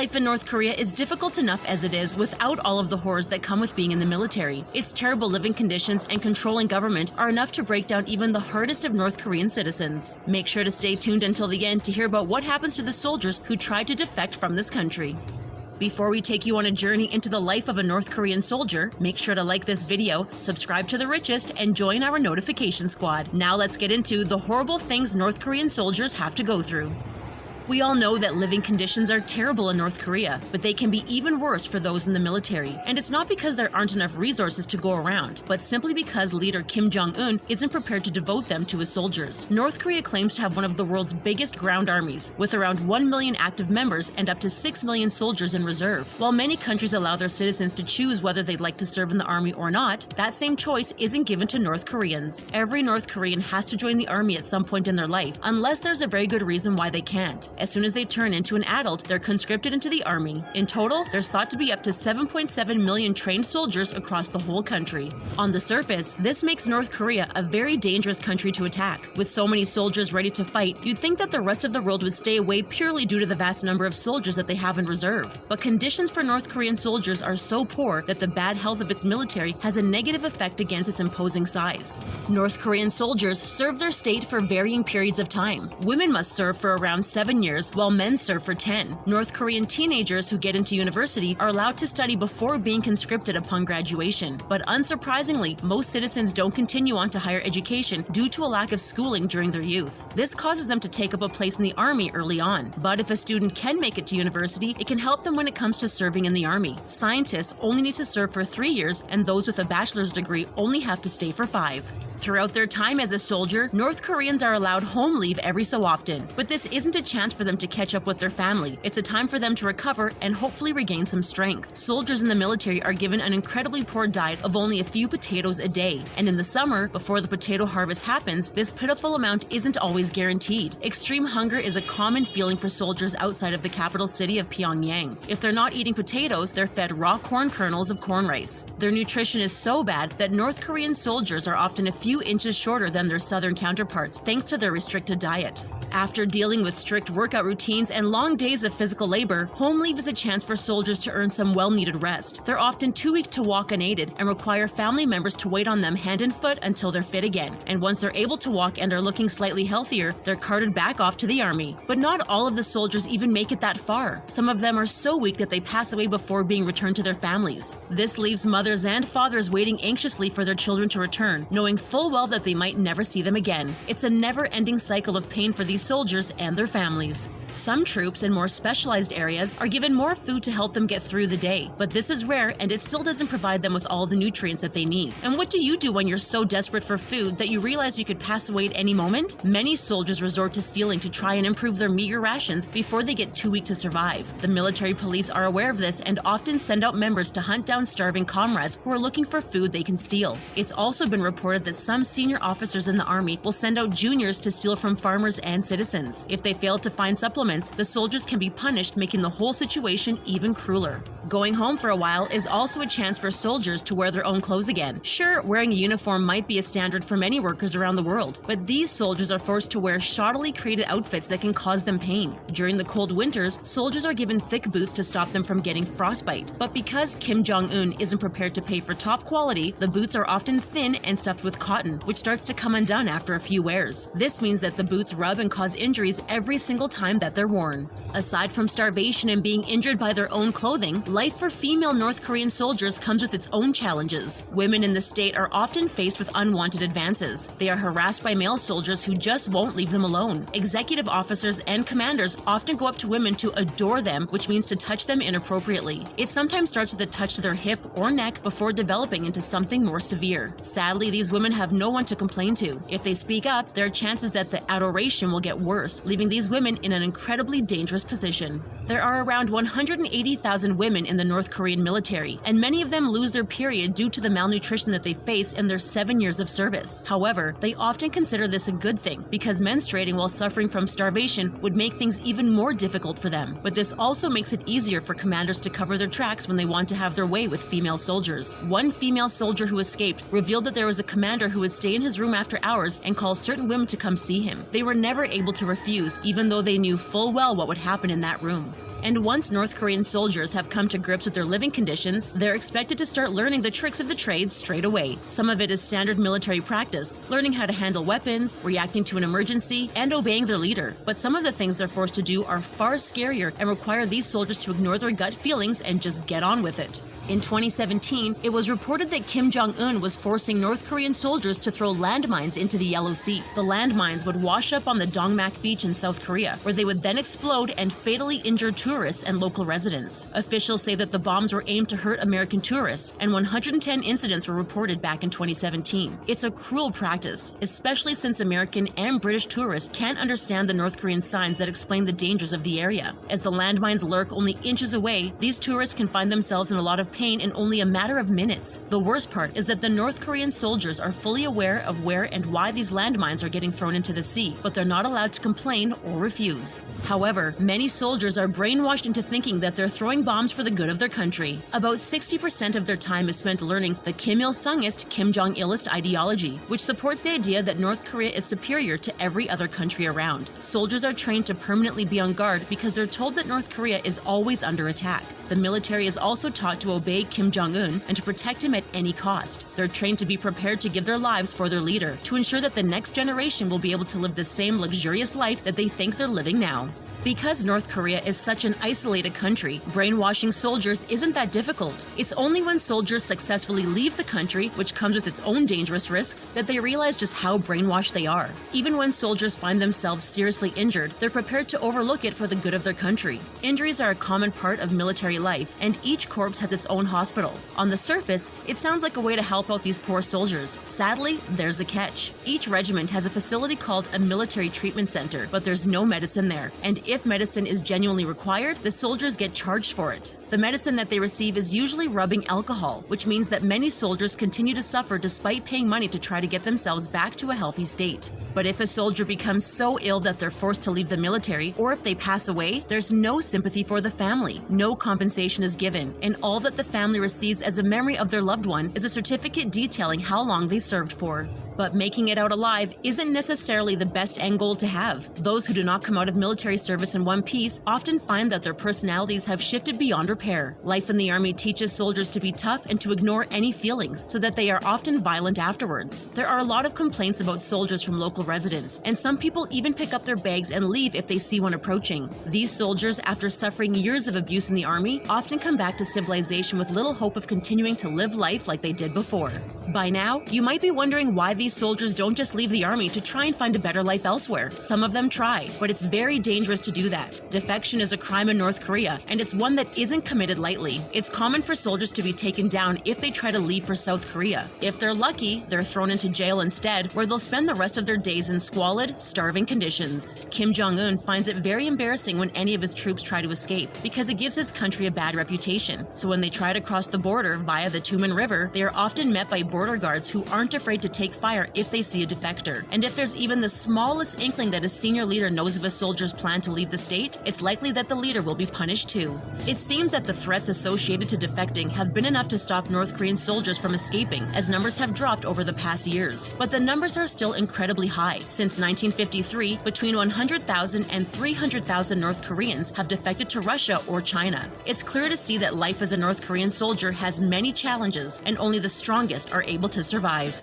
Life in North Korea is difficult enough as it is without all of the horrors that come with being in the military. Its terrible living conditions and controlling government are enough to break down even the hardest of North Korean citizens. Make sure to stay tuned until the end to hear about what happens to the soldiers who tried to defect from this country. Before we take you on a journey into the life of a North Korean soldier, make sure to like this video, subscribe to The Richest, and join our notification squad. Now let's get into the horrible things North Korean soldiers have to go through. We all know that living conditions are terrible in North Korea, but they can be even worse for those in the military. And it's not because there aren't enough resources to go around, but simply because leader Kim Jong-un isn't prepared to devote them to his soldiers. North Korea claims to have one of the world's biggest ground armies, with around 1 million active members and up to 6 million soldiers in reserve. While many countries allow their citizens to choose whether they'd like to serve in the army or not, that same choice isn't given to North Koreans. Every North Korean has to join the army at some point in their life, unless there's a very good reason why they can't. As soon as they turn into an adult, they're conscripted into the army. In total, there's thought to be up to 7.7 million trained soldiers across the whole country. On the surface, this makes North Korea a very dangerous country to attack. With so many soldiers ready to fight, you'd think that the rest of the world would stay away purely due to the vast number of soldiers that they have in reserve. But conditions for North Korean soldiers are so poor that the bad health of its military has a negative effect against its imposing size. North Korean soldiers serve their state for varying periods of time. Women must serve for around 7 years, while men serve for 10. North Korean teenagers who get into university are allowed to study before being conscripted upon graduation. But unsurprisingly, most citizens don't continue on to higher education due to a lack of schooling during their youth. This causes them to take up a place in the army early on. But if a student can make it to university, it can help them when it comes to serving in the army. Scientists only need to serve for 3 years, and those with a bachelor's degree only have to stay for 5. Throughout their time as a soldier, North Koreans are allowed home leave every so often. But this isn't a chance for them to catch up with their family. It's a time for them to recover and hopefully regain some strength. Soldiers in the military are given an incredibly poor diet of only a few potatoes a day. And in the summer, before the potato harvest happens, this pitiful amount isn't always guaranteed. Extreme hunger is a common feeling for soldiers outside of the capital city of Pyongyang. If they're not eating potatoes, they're fed raw corn kernels of corn rice. Their nutrition is so bad that North Korean soldiers are often a few inches shorter than their southern counterparts, thanks to their restricted diet. After dealing with strict workout routines and long days of physical labor, home leave is a chance for soldiers to earn some well-needed rest. They're often too weak to walk unaided and require family members to wait on them hand and foot until they're fit again. And once they're able to walk and are looking slightly healthier, they're carted back off to the army. But not all of the soldiers even make it that far. Some of them are so weak that they pass away before being returned to their families. This leaves mothers and fathers waiting anxiously for their children to return, knowing full well that they might never see them again. It's a never-ending cycle of pain for these soldiers and their families. Some troops in more specialized areas are given more food to help them get through the day, but this is rare and it still doesn't provide them with all the nutrients that they need. And what do you do when you're so desperate for food that you realize you could pass away at any moment? Many soldiers resort to stealing to try and improve their meager rations before they get too weak to survive. The military police are aware of this and often send out members to hunt down starving comrades who are looking for food they can steal. It's also been reported that some senior officers in the army will send out juniors to steal from farmers and citizens. If they fail to find supplements, the soldiers can be punished, making the whole situation even crueler. Going home for a while is also a chance for soldiers to wear their own clothes again. Sure, wearing a uniform might be a standard for many workers around the world, but these soldiers are forced to wear shoddily created outfits that can cause them pain. During the cold winters, soldiers are given thick boots to stop them from getting frostbite. But because Kim Jong-un isn't prepared to pay for top quality, the boots are often thin and stuffed with cotton, which starts to come undone after a few wears. This means that the boots rub and cause injuries every single time that they're worn. Aside from starvation and being injured by their own clothing, life for female North Korean soldiers comes with its own challenges. Women in the state are often faced with unwanted advances. They are harassed by male soldiers who just won't leave them alone. Executive officers and commanders often go up to women to adore them, which means to touch them inappropriately. It sometimes starts with a touch to their hip or neck before developing into something more severe. Sadly, these women have no one to complain to. If they speak up, there are chances that the adoration will get worse, leaving these women in an incredibly dangerous position. There are around 180,000 women women in the North Korean military, and many of them lose their period due to the malnutrition that they face in their 7 years of service. However, they often consider this a good thing because menstruating while suffering from starvation would make things even more difficult for them. But this also makes it easier for commanders to cover their tracks when they want to have their way with female soldiers. One female soldier who escaped revealed that there was a commander who would stay in his room after hours and call certain women to come see him. They were never able to refuse, even though they knew full well what would happen in that room. And once North Korean soldiers have come to grips with their living conditions, they're expected to start learning the tricks of the trade straight away. Some of it is standard military practice, learning how to handle weapons, reacting to an emergency, and obeying their leader. But some of the things they're forced to do are far scarier and require these soldiers to ignore their gut feelings and just get on with it. In 2017, it was reported that Kim Jong-un was forcing North Korean soldiers to throw landmines into the Yellow Sea. The landmines would wash up on the Dongmak beach in South Korea, where they would then explode and fatally injure tourists and local residents. Officials say that the bombs were aimed to hurt American tourists, and 110 incidents were reported back in 2017. It's a cruel practice, especially since American and British tourists can't understand the North Korean signs that explain the dangers of the area. As the landmines lurk only inches away, these tourists can find themselves in a lot of pain in only a matter of minutes. The worst part is that the North Korean soldiers are fully aware of where and why these landmines are getting thrown into the sea, but they're not allowed to complain or refuse. However, many soldiers are brainwashed into thinking that they're throwing bombs for the good of their country. About 60% of their time is spent learning the Kim Il-sungist, Kim Jong-ilist ideology, which supports the idea that North Korea is superior to every other country around. Soldiers are trained to permanently be on guard because they're told that North Korea is always under attack. The military is also taught to obey Kim Jong-un and to protect him at any cost. They're trained to be prepared to give their lives for their leader, to ensure that the next generation will be able to live the same luxurious life that they think they're living now. Because North Korea is such an isolated country, brainwashing soldiers isn't that difficult. It's only when soldiers successfully leave the country, which comes with its own dangerous risks, that they realize just how brainwashed they are. Even when soldiers find themselves seriously injured, they're prepared to overlook it for the good of their country. Injuries are a common part of military life, and each corps has its own hospital. On the surface, it sounds like a way to help out these poor soldiers. Sadly, there's a catch. Each regiment has a facility called a military treatment center, but there's no medicine there, and if medicine is genuinely required, the soldiers get charged for it. The medicine that they receive is usually rubbing alcohol, which means that many soldiers continue to suffer despite paying money to try to get themselves back to a healthy state. But if a soldier becomes so ill that they're forced to leave the military, or if they pass away, there's no sympathy for the family. No compensation is given, and all that the family receives as a memory of their loved one is a certificate detailing how long they served for. But making it out alive isn't necessarily the best end goal to have. Those who do not come out of military service in one piece often find that their personalities have shifted beyond repair. Life in the army teaches soldiers to be tough and to ignore any feelings, so that they are often violent afterwards. There are a lot of complaints about soldiers from local residents, and some people even pick up their bags and leave if they see one approaching. These soldiers, after suffering years of abuse in the army, often come back to civilization with little hope of continuing to live life like they did before. By now, you might be wondering why these soldiers don't just leave the army to try and find a better life elsewhere. Some of them try, but it's very dangerous to do that. Defection is a crime in North Korea, and it's one that isn't committed lightly. It's common for soldiers to be taken down if they try to leave for South Korea. If they're lucky, they're thrown into jail instead, where they'll spend the rest of their days in squalid, starving conditions. Kim Jong-un finds it very embarrassing when any of his troops try to escape, because it gives his country a bad reputation. So when they try to cross the border via the Tumen River, they are often met by border guards who aren't afraid to take fire if they see a defector. And if there's even the smallest inkling that a senior leader knows of a soldier's plan to leave the state, it's likely that the leader will be punished too. It seems that the threats associated to defecting have been enough to stop North Korean soldiers from escaping, as numbers have dropped over the past years. But the numbers are still incredibly high. Since 1953, between 100,000 and 300,000 North Koreans have defected to Russia or China. It's clear to see that life as a North Korean soldier has many challenges, and only the strongest are able to survive.